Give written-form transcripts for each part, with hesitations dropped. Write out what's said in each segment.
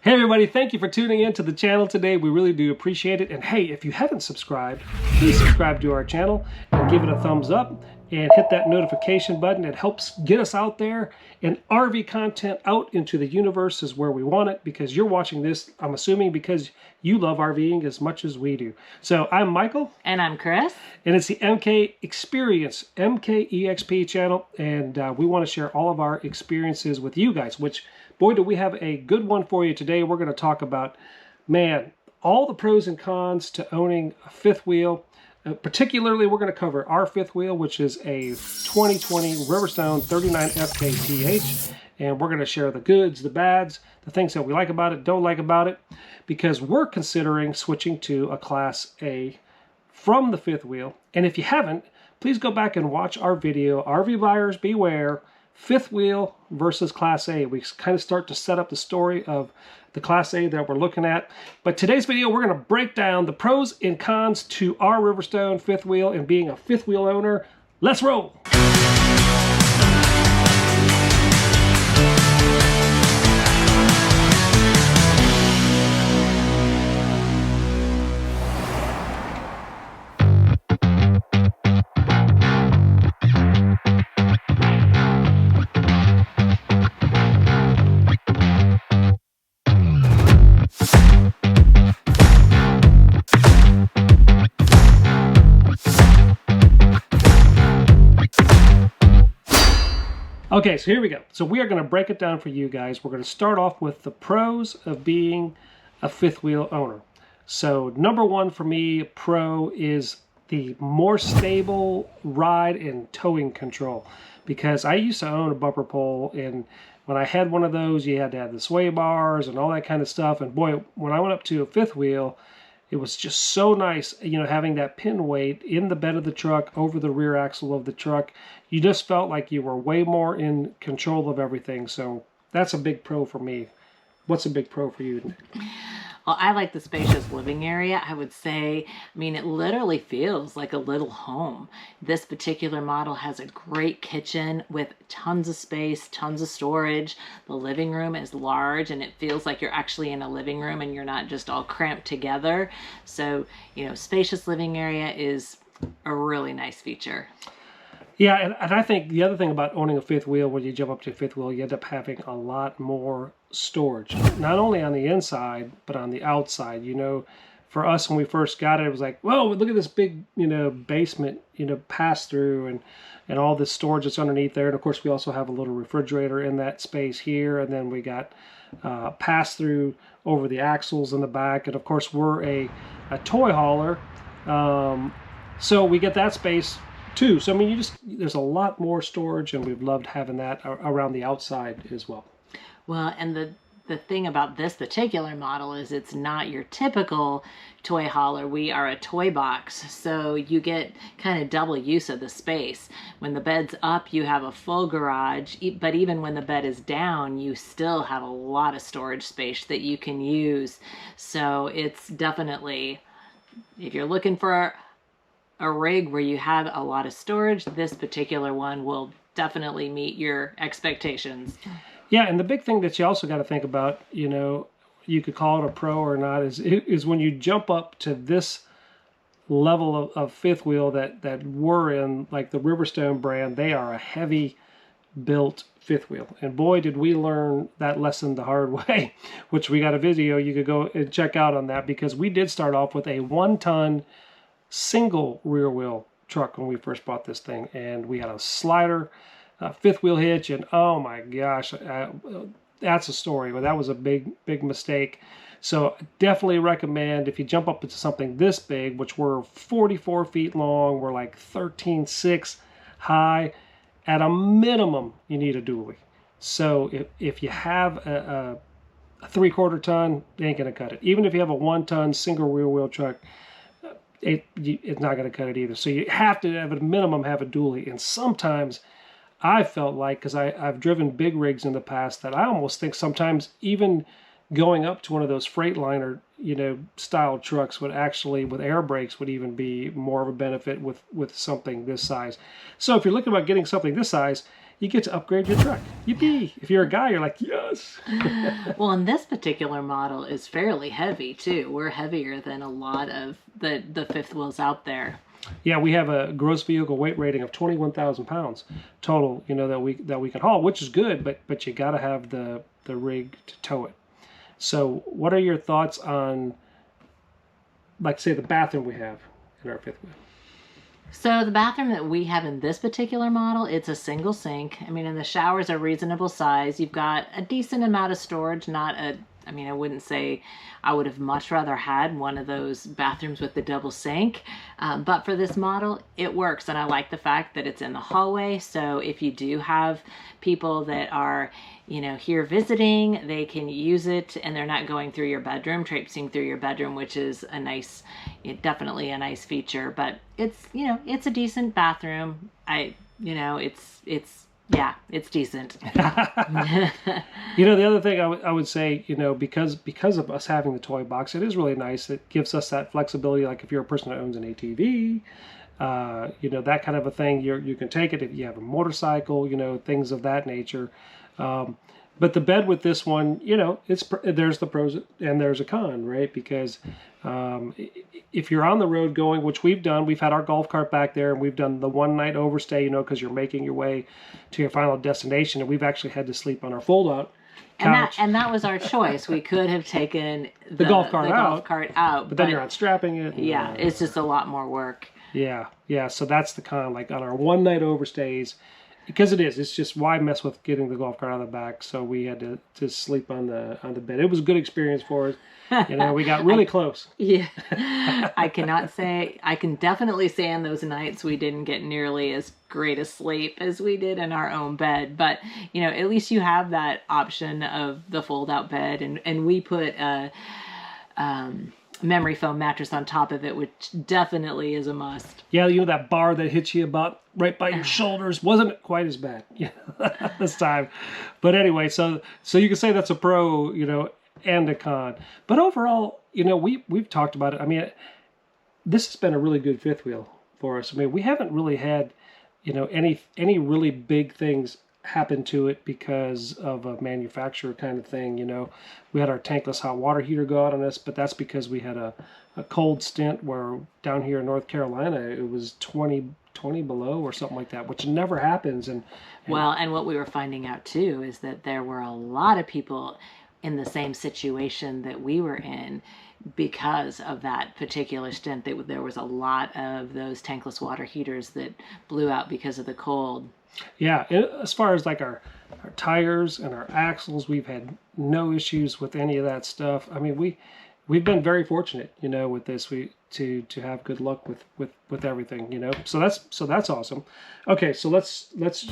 Hey everybody, thank you for tuning in to the channel today. We really do appreciate it. And hey, if you haven't subscribed, please subscribe to our channel and give it a thumbs up and hit that notification button. It helps get us out there, and RV content out into the universe is where we want it, because you're watching this, I'm assuming, because you love RVing as much as we do. So I'm Michael. And I'm Kris. And it's the MK Experience, MKEXP channel. And we want to share all of our experiences with you guys, which, boy, do we have a good one for you today. We're going to talk about, man, all the pros and cons to owning a fifth wheel. Particularly, we're going to cover our fifth wheel, which is a 2020 Riverstone 39 FKTH. And we're going to share the goods, the bads, the things that we like about it, don't like about it, because we're considering switching to a Class A from the fifth wheel. And if you haven't, please go back and watch our video, RV Buyers Beware, fifth wheel versus Class A. We kind of start to set up the story of the Class A that we're looking at. But today's video, we're going to break down the pros and cons to our Riverstone fifth wheel and being a fifth wheel owner. Let's roll! Okay, so here we go. So we are going to break it down for you guys. We're going to start off with the pros of being a fifth wheel owner. So number one for me, pro, is the more stable ride and towing control. Because I used to own a bumper pole, and when I had one of those, you had to have the sway bars and all that kind of stuff. And boy, when I went up to a fifth wheel, it was just so nice, you know, having that pin weight in the bed of the truck over the rear axle of the truck. You just felt like you were way more in control of everything. So that's a big pro for me. What's a big pro for you, Nick? Well, I like the spacious living area. I would say, I mean, it literally feels like a little home. This particular model has a great kitchen with tons of space, tons of storage. The living room is large, and it feels like you're actually in a living room and you're not just all cramped together. So, you know, spacious living area is a really nice feature. Yeah, and I think the other thing about owning a fifth wheel, when you jump up to a fifth wheel, you end up having a lot more storage. Not only on the inside, but on the outside. You know, for us, when we first got it, it was like, whoa, look at this big, you know, basement, you know, pass through and all this storage that's underneath there. And of course, we also have a little refrigerator in that space here. And then we got pass through over the axles in the back. And of course, we're a toy hauler. So we get that space too. So I mean, there's a lot more storage, and we've loved having that around the outside as well. Well, and the thing about this particular model is it's not your typical toy hauler. We are a toy box, so you get kind of double use of the space. When the bed's up, you have a full garage, but even when the bed is down, you still have a lot of storage space that you can use. So it's definitely, if you're looking for a rig where you have a lot of storage, this particular one will definitely meet your expectations. Yeah, and the big thing that you also got to think about, you know, you could call it a pro or not, is when you jump up to this level of fifth wheel that we're in, like the Riverstone brand. They are a heavy built fifth wheel, and boy, did we learn that lesson the hard way, which we got a video you could go and check out on that, because we did start off with a 1-ton single rear wheel truck when we first bought this thing, and we had a slider, fifth wheel hitch, and oh my gosh, that's a story. But that was a big mistake. So definitely recommend, if you jump up into something this big, which we're 44 feet long, we're like 13.6 high, at a minimum you need a dually. So if you have a 3/4 ton, it ain't gonna cut it. Even if you have a 1-ton single rear wheel truck, it's not going to cut it either. So you have to, at a minimum, have a dually. And sometimes I felt like, because I've driven big rigs in the past, that I almost think sometimes even going up to one of those Freightliner, you know, style trucks would actually, with air brakes, would even be more of a benefit with something this size. So if you're looking about getting something this size, you get to upgrade your truck. Yippee! If you're a guy, you're like, yes. Well, and this particular model is fairly heavy too. We're heavier than a lot of the fifth wheels out there. Yeah, we have a gross vehicle weight rating of 21,000 pounds total. That we can haul, which is good. But you got to have the rig to tow it. So, what are your thoughts on, like, say, the bathroom we have in our fifth wheel? So the bathroom that we have in this particular model, it's a single sink. I mean, and the showers are reasonable size. You've got a decent amount of storage, I wouldn't say I would have much rather had one of those bathrooms with the double sink. But for this model, it works. And I like the fact that it's in the hallway. So if you do have people that are, here visiting, they can use it and they're not going through your bedroom, traipsing through your bedroom, which is definitely a nice feature. But it's a decent bathroom. It's decent. The other thing I would say, because of us having the toy box, it is really nice. It gives us that flexibility. Like if you're a person that owns an ATV, that kind of a thing, you can take it. If you have a motorcycle, things of that nature. But the bed with this one, there's the pros and there's a con, right? Because if you're on the road going, which we've done, we've had our golf cart back there and we've done the one night overstay, because you're making your way to your final destination, and we've actually had to sleep on our fold-out couch. And that was our choice. We could have taken the golf cart out, but then you're unstrapping it. Yeah, it's just a lot more work. Yeah. So that's the con. Like on our one night overstays, because it's just why mess with getting the golf cart out of the back. So we had to sleep on the bed. It was a good experience for us. We got really close. Yeah, I can definitely say on those nights we didn't get nearly as great a sleep as we did in our own bed. But at least you have that option of the fold out bed, and we put a memory foam mattress on top of it, which definitely is a must. Yeah, that bar that hits you about right by your shoulders wasn't quite as bad this time. But anyway, so you can say that's a pro, and a con. But overall, we've talked about it. I mean, this has been a really good fifth wheel for us. I mean, we haven't really had, any really big things happen to it because of a manufacturer kind of thing. We had our tankless hot water heater go out on us, but that's because we had a cold stint where down here in North Carolina it was 20 below or something like that, which never happens. And what we were finding out too is that there were a lot of people in the same situation that we were in because of that particular stint. There was a lot of those tankless water heaters that blew out because of the cold. Yeah, as far as like our tires and our axles, we've had no issues with any of that stuff. I mean, we've been very fortunate, with this. To have good luck with everything, So that's awesome. Okay, so let's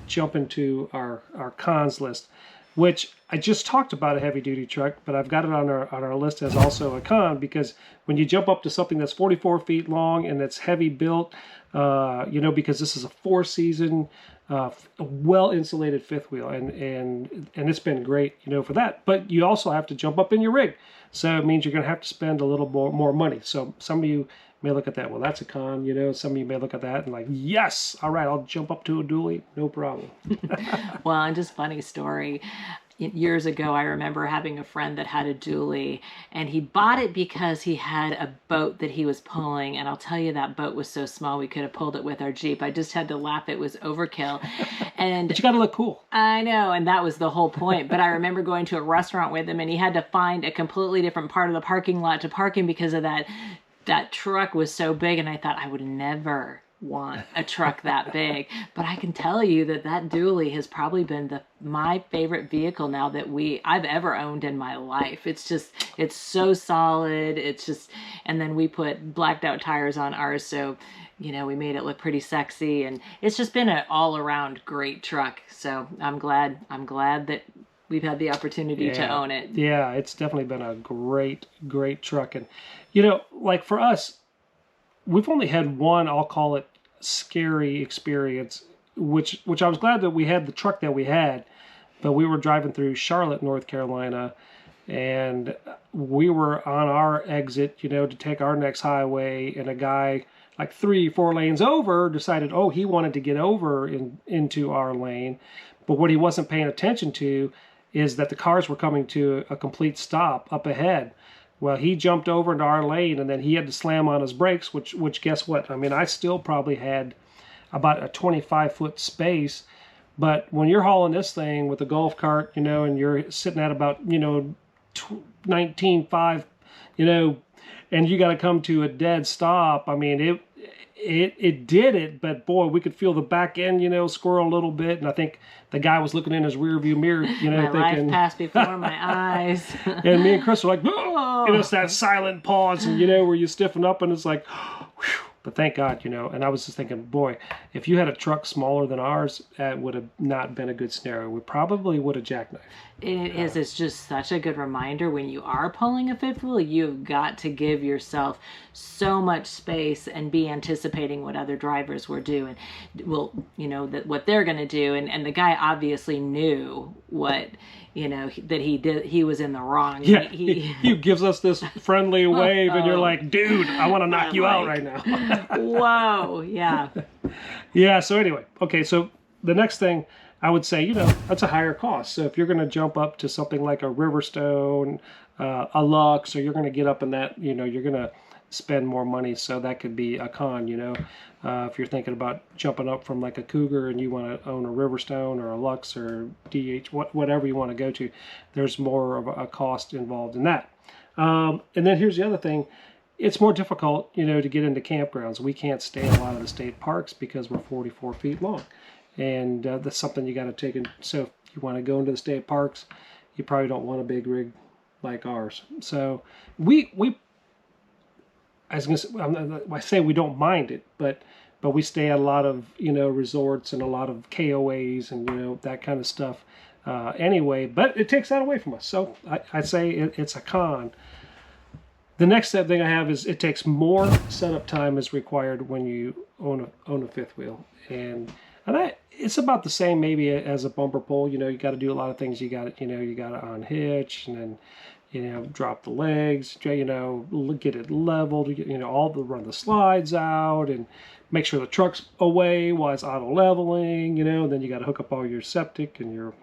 jump into our cons list, which I just talked about a heavy duty truck, but I've got it on our list as also a con, because when you jump up to something that's 44 feet long and that's heavy built, because this is a 4-season, well insulated fifth wheel, and it's been great, for that. But you also have to jump up in your rig, so it means you're going to have to spend a little more money. So some of you may look at that, well, that's a con, Some of you may look at that and like, yes, all right, I'll jump up to a dually, no problem. Well, and just funny story. Years ago, I remember having a friend that had a dually, and he bought it because he had a boat that he was pulling, and I'll tell you, that boat was so small we could have pulled it with our Jeep. I just had to laugh. It was overkill. But you got to look cool. I know, and that was the whole point. But I remember going to a restaurant with him, and he had to find a completely different part of the parking lot to park in because of that truck was so big, and I thought I would never want a truck that big. But I can tell you that dually has probably been my favorite vehicle now that I've ever owned in my life. It's so solid. And then we put blacked out tires on ours, so we made it look pretty sexy, and it's just been an all around great truck. So I'm glad that we've had the opportunity to own it. Yeah, it's definitely been a great truck. And like for us, we've only had one, I'll call it, scary experience, which I was glad that we had the truck that we had, but we were driving through Charlotte, North Carolina, and we were on our exit, to take our next highway, and a guy like 3-4 lanes over, decided, oh, he wanted to get over into our lane. But what he wasn't paying attention to is that the cars were coming to a complete stop up ahead. Well, he jumped over into our lane, and then he had to slam on his brakes, which guess what? I mean, I still probably had about a 25-foot space. But when you're hauling this thing with a golf cart, you know, and you're sitting at about, you know, 19.5, you know, and you got to come to a dead stop. I mean, it did it, but boy, we could feel the back end, you know, squirrel a little bit. And I think the guy was looking in his rear view mirror, you know, my thinking, life passed before my eyes. And me and Kris were like, oh! And it's that silent pause, and you know, where you stiffen up, and it's like, whew. But thank God, you know, and I was just thinking, boy, if you had a truck smaller than ours, that would have not been a good scenario. We probably would have jackknifed. It's just such a good reminder when you are pulling a fifth wheel, you've got to give yourself so much space and be anticipating what other drivers were doing. Well, you know, what they're going to do. And the guy obviously knew what, you know, that he was in the wrong. Yeah, he gives us this friendly wave, and you're like, dude, I want to knock you out right now. Whoa, yeah. Yeah, so anyway, okay, so the next thing I would say, you know, that's a higher cost. So if you're going to jump up to something like a Riverstone, a Lux, or you're going to get up in that, you know, you're going to spend more money. So that could be a con, you know. If you're thinking about jumping up from like a Cougar and you want to own a Riverstone or a Lux or DH, whatever you want to go to, there's more of a cost involved in that. And then here's the other thing. It's more difficult, you know, to get into campgrounds. We can't stay in a lot of the state parks because we're 44 feet long. And that's something you got to take in. So if you want to go into the state parks, you probably don't want a big rig like ours. So I say we don't mind it, but we stay at a lot of, you know, resorts and a lot of KOAs and, you know, that kind of stuff anyway. But it takes that away from us. So I'd say it's a con. The next thing I have is it takes more setup time is required when you own a fifth wheel, and it's about the same maybe as a bumper pull. You know, you got to do a lot of things. You got to unhitch, and then, you know, drop the legs, you know, get it leveled, you know, run the slides out, and make sure the truck's away while it's auto leveling, you know. And then you got to hook up all your septic and your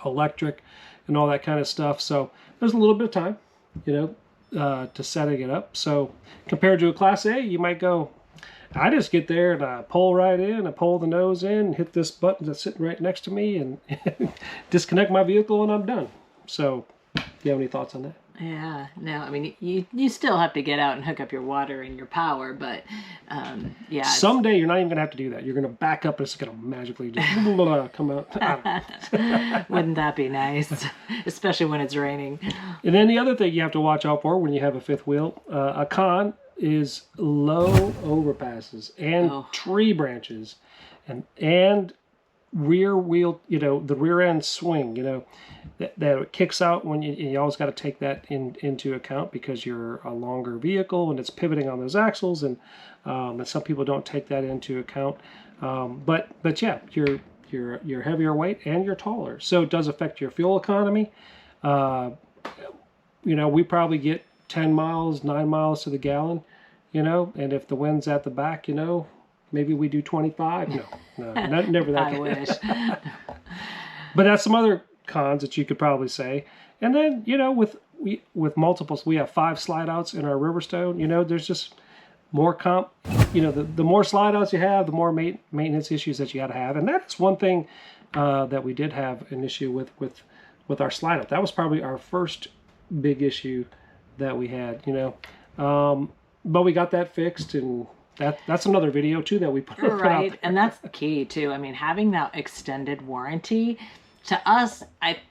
electric and all that kind of stuff. So there's a little bit of time, you know, to setting it up. So compared to a Class A, you might go, I just get there and I pull right in, I pull the nose in, hit this button that's sitting right next to me, and disconnect my vehicle, and I'm done. So, do you have any thoughts on that? Yeah, no, I mean, you still have to get out and hook up your water and your power, but yeah. Someday you're not even going to have to do that. You're going to back up and it's going to magically just come out. Wouldn't that be nice? Especially when it's raining. And then the other thing you have to watch out for when you have a fifth wheel, a con is low overpasses and tree branches and rear wheel, you know, the rear end swing, you know, that it kicks out when you always got to take that into account because you're a longer vehicle and it's pivoting on those axles, and some people don't take that into account. But yeah, you're heavier weight and you're taller, so it does affect your fuel economy. You know, we probably get 10 miles, 9 miles to the gallon, you know, and if the wind's at the back, you know, maybe we do 25. No, never that. I wish. But that's some other cons that you could probably say. And then, you know, with multiples, we have 5 slide outs in our Riverstone. You know, there's just more you know, the more slide outs you have, the more maintenance issues that you got to have. And that's one thing that we did have an issue with our slide out. That was probably our first big issue that we had, you know. But we got that fixed, and that's another video too that we put out there. And that's the key too. I mean, having that extended warranty, to us,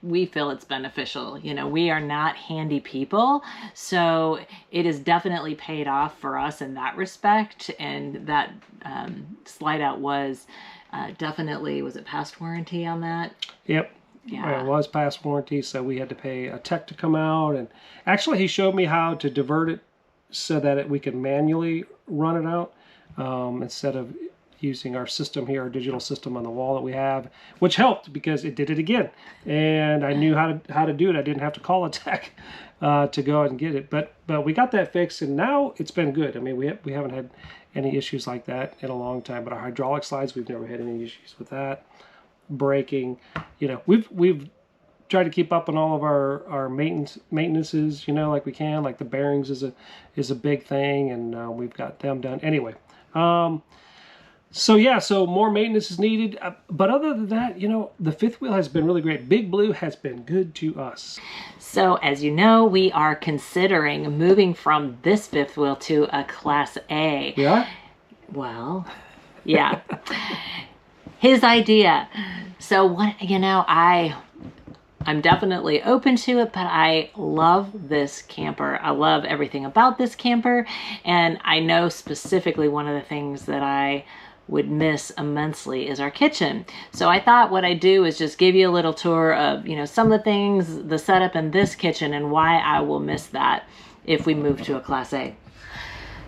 we feel it's beneficial. You know, we are not handy people, so it is definitely paid off for us in that respect. And that slide out was definitely, was it past warranty on that? Yep. Yeah. It was past warranty, so we had to pay a tech to come out, and actually he showed me how to divert it so that we could manually run it out instead of using our system here, our digital system on the wall that we have, which helped because it did it again, and I knew how to do it. I didn't have to call a tech to go out and get it, but we got that fixed, and now it's been good. I mean, we haven't had any issues like that in a long time. But our hydraulic slides, we've never had any issues with that. Braking, you know, we've tried to keep up on all of our maintenances, you know, like we can. Like the bearings is a big thing, and we've got them done anyway. So yeah, so more maintenance is needed. But other than that, you know, the fifth wheel has been really great. Big Blue has been good to us. So as you know, we are considering moving from this fifth wheel to a Class A. Yeah? Well, yeah. His idea. So what, you know, I'm definitely open to it, but I love this camper. I love everything about this camper. And I know specifically one of the things that I would miss immensely is our kitchen. So I thought what I'd do is just give you a little tour of, you know, some of the things, the setup in this kitchen and why I will miss that if we move to a Class A.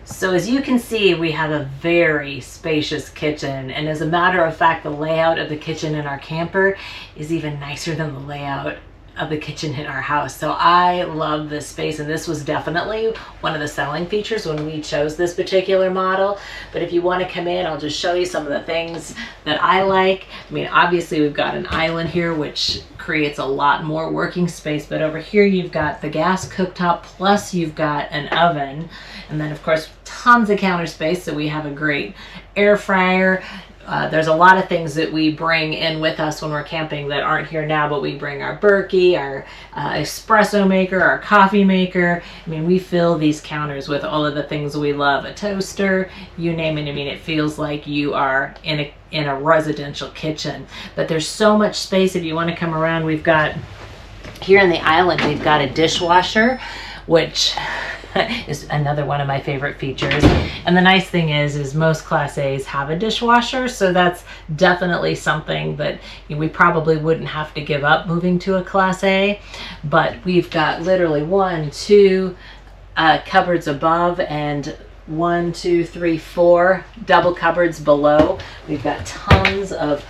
So as you can see, we have a very spacious kitchen, and as a matter of fact, the layout of the kitchen in our camper is even nicer than the layout of the kitchen in our house. So I love this space, and this was definitely one of the selling features when we chose this particular model. But if you want to come in, I'll just show you some of the things that I like. I mean, obviously we've got an island here, which creates a lot more working space, but over here you've got the gas cooktop, plus you've got an oven, and then of course tons of counter space. So we have a great air fryer. There's a lot of things that we bring in with us when we're camping that aren't here now, but we bring our Berkey, our espresso maker, our coffee maker. I mean, we fill these counters with all of the things we love. A toaster, you name it. I mean, it feels like you are in a residential kitchen. But there's so much space. If you want to come around, we've got, here in the island, we've got a dishwasher, which is another one of my favorite features. And the nice thing is most Class A's have a dishwasher, so that's definitely something that, you know, we probably wouldn't have to give up moving to a Class A. But we've got literally 1, 2 cupboards above, and 1, 2, 3, 4 double cupboards below. We've got tons of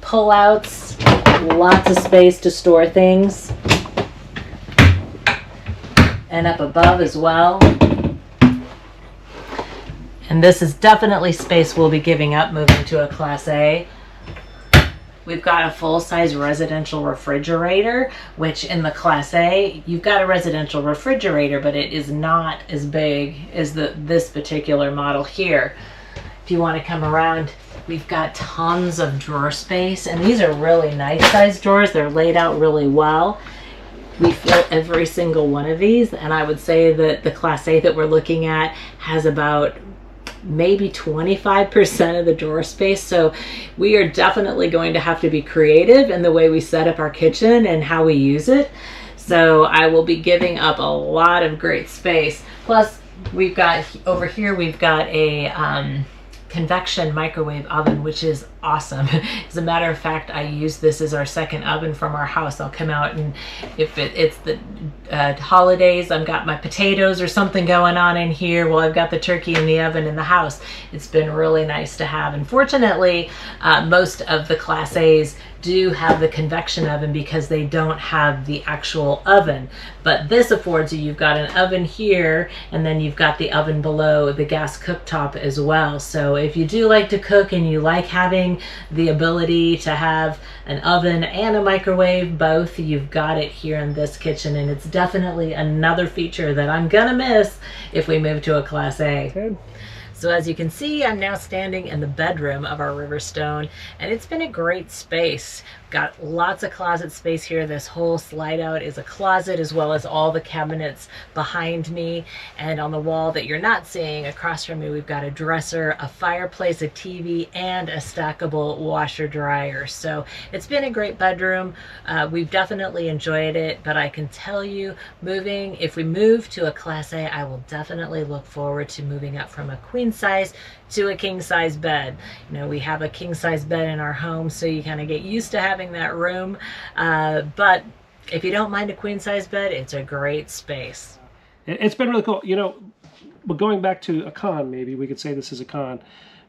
pull-outs, lots of space to store things. And up above as well. And this is definitely space we'll be giving up moving to a Class A. We've got a full-size residential refrigerator, which in the Class A, you've got a residential refrigerator, but it is not as big as this particular model here. If you want to come around, we've got tons of drawer space, and these are really nice size drawers. They're laid out really well. We fill every single one of these, and I would say that the Class A that we're looking at has about maybe 25% of the drawer space. So we are definitely going to have to be creative in the way we set up our kitchen and how we use it. So I will be giving up a lot of great space. Plus, we've got over here, we've got a convection microwave oven, which is awesome. As a matter of fact, I use this as our second oven from our house. I'll come out, and if it's the holidays, I've got my potatoes or something going on in here. Well, I've got the turkey in the oven in the house. It's been really nice to have. And fortunately, most of the Class A's do have the convection oven because they don't have the actual oven. But this affords you, you've got an oven here, and then you've got the oven below, the gas cooktop as well. So if you do like to cook and you like having the ability to have an oven and a microwave, both, you've got it here in this kitchen. And it's definitely another feature that I'm gonna miss if we move to a Class A. Good. So as you can see, I'm now standing in the bedroom of our Riverstone, and it's been a great space. Got lots of closet space here. This whole slide out is a closet, as well as all the cabinets behind me. And on the wall that you're not seeing across from me, we've got a dresser, a fireplace, a TV, and a stackable washer dryer. So it's been a great bedroom. We've definitely enjoyed it, but I can tell you, if we move to a Class A, I will definitely look forward to moving up from a queen size to a king size bed. You know, we have a king size bed in our home, so you kind of get used to having that room. But if you don't mind a queen size bed, it's a great space. It's been really cool. You know, but going back to a con, maybe we could say this is a con.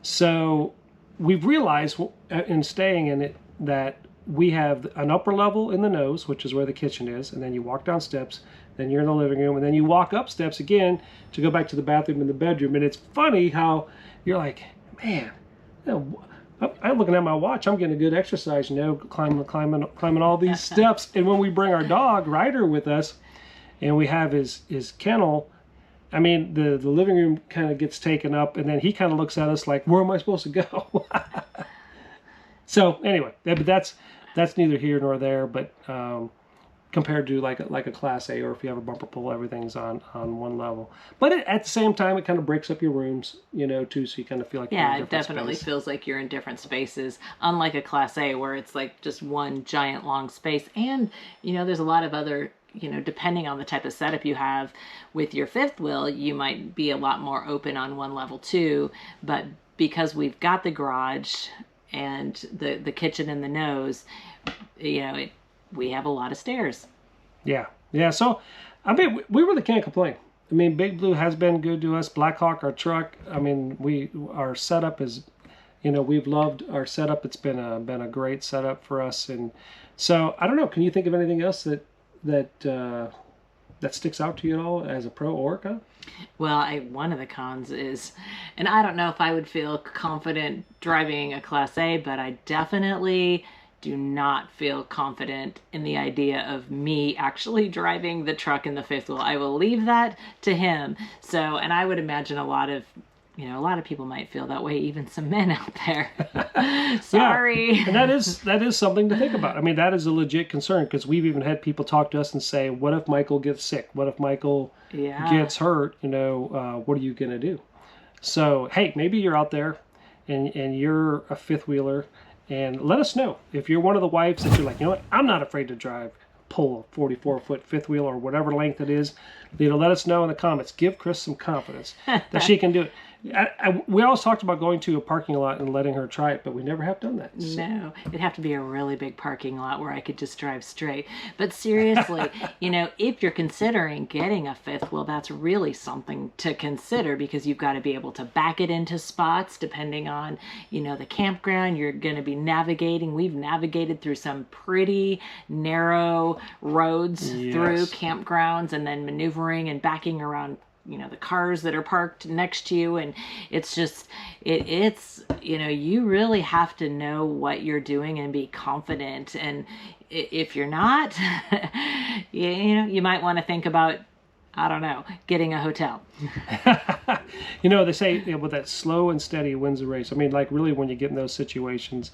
So we've realized in staying in it that we have an upper level in the nose, which is where the kitchen is, and then you walk down steps, then you're in the living room, and then you walk up steps again to go back to the bathroom and the bedroom. And it's funny how you're like, man, I'm looking at my watch, I'm getting a good exercise, climbing all these steps. And when we bring our dog Ryder with us and we have his kennel, I mean, the living room kind of gets taken up, and then he kind of looks at us like, where am I supposed to go? So anyway, but that's neither here nor there, but compared to like a Class A, or if you have a bumper pull, everything's on one level. But at the same time, it kind of breaks up your rooms, too, so you kind of feel like you're in a different definitely space. Feels like you're in different spaces, unlike a Class A where it's like just one giant long space. And, there's a lot of other, depending on the type of setup you have with your fifth wheel, you might be a lot more open on one level too. But because we've got the garage and the kitchen and the nose, we have a lot of stairs. Yeah. So, I mean, we really can't complain. I mean, Big Blue has been good to us. Blackhawk, our truck. I mean, our setup is, we've loved our setup. It's been a great setup for us. And so, I don't know. Can you think of anything else that sticks out to you at all as a pro or con? Well, one of the cons is, and I don't know if I would feel confident driving a Class A, but I definitely do not feel confident in the idea of me actually driving the truck in the fifth wheel. I will leave that to him. So, and I would imagine a lot of people might feel that way, even some men out there. Sorry. Yeah. And that is something to think about. I mean, that is a legit concern, because we've even had people talk to us and say, what if Michael gets sick? What if Michael gets hurt? What are you going to do? So, hey, maybe you're out there and you're a fifth wheeler, and let us know if you're one of the wives that you're like, I'm not afraid to pull a 44-foot fifth wheel or whatever length it is. Let us know in the comments. Give Kris some confidence that she can do it. We always talked about going to a parking lot and letting her try it, but we never have done that. So. No, it'd have to be a really big parking lot where I could just drive straight. But seriously, if you're considering getting a fifth wheel, that's really something to consider, because you've got to be able to back it into spots depending on, the campground you're going to be navigating. We've navigated through some pretty narrow roads through campgrounds, and then maneuvering and backing around the cars that are parked next to you. And it's just, it's you really have to know what you're doing and be confident. And if you're not, you might want to think about, I don't know, getting a hotel. They say with that slow and steady wins the race. I mean, like, really, when you get in those situations,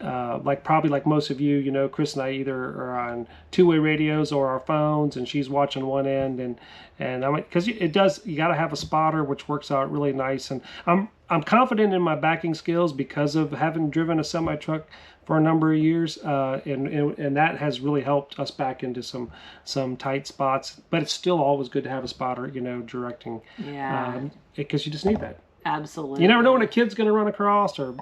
probably like most of you, Kris and I either are on two-way radios or our phones, and she's watching one end, and because you got to have a spotter, which works out really nice. And I'm confident in my backing skills because of having driven a semi truck for a number of years, and that has really helped us back into some tight spots. But it's still always good to have a spotter, directing. Yeah. Because you just need that. Absolutely. You never know when a kid's going to run across, or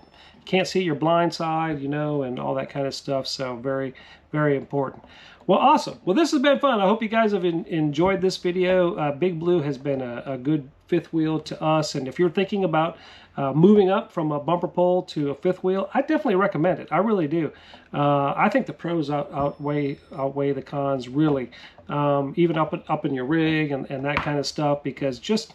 can't see your blind side, and all that kind of stuff. So very, very important. Well, awesome. Well, this has been fun. I hope you guys have enjoyed this video. Big Blue has been a good fifth wheel to us. And if you're thinking about moving up from a bumper pole to a fifth wheel, I definitely recommend it. I really do. I think the pros outweigh the cons, really. Even up in your rig and that kind of stuff, because just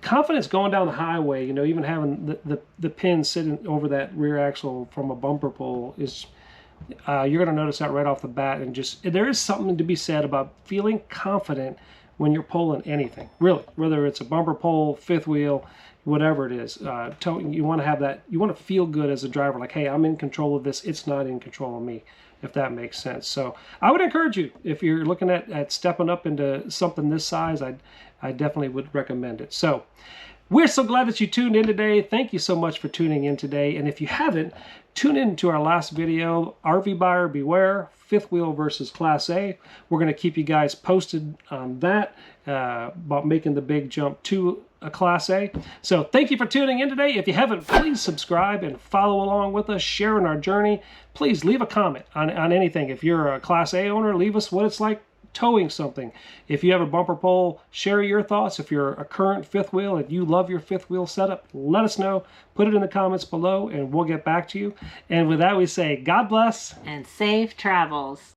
confidence going down the highway, even having the pin sitting over that rear axle from a bumper pole is, you're going to notice that right off the bat. And just, there is something to be said about feeling confident when you're pulling anything, really, whether it's a bumper pole, fifth wheel, whatever it is. You want to have that, you want to feel good as a driver, like, hey, I'm in control of this, it's not in control of me, if that makes sense. So I would encourage you, if you're looking at stepping up into something this size, I definitely would recommend it. So we're so glad that you tuned in today. Thank you so much for tuning in today. And if you haven't, tune in to our last video, RV Buyer Beware, fifth wheel versus Class A. We're going to keep you guys posted on that, about making the big jump to a Class A. So thank you for tuning in today. If you haven't, please subscribe and follow along with us, sharing our journey. Please leave a comment on anything. If you're a Class A owner, leave us what it's like towing something. If you have a bumper pole, share your thoughts. If you're a current fifth wheel and you love your fifth wheel setup, let us know. Put it in the comments below and we'll get back to you. And with that, we say God bless and safe travels.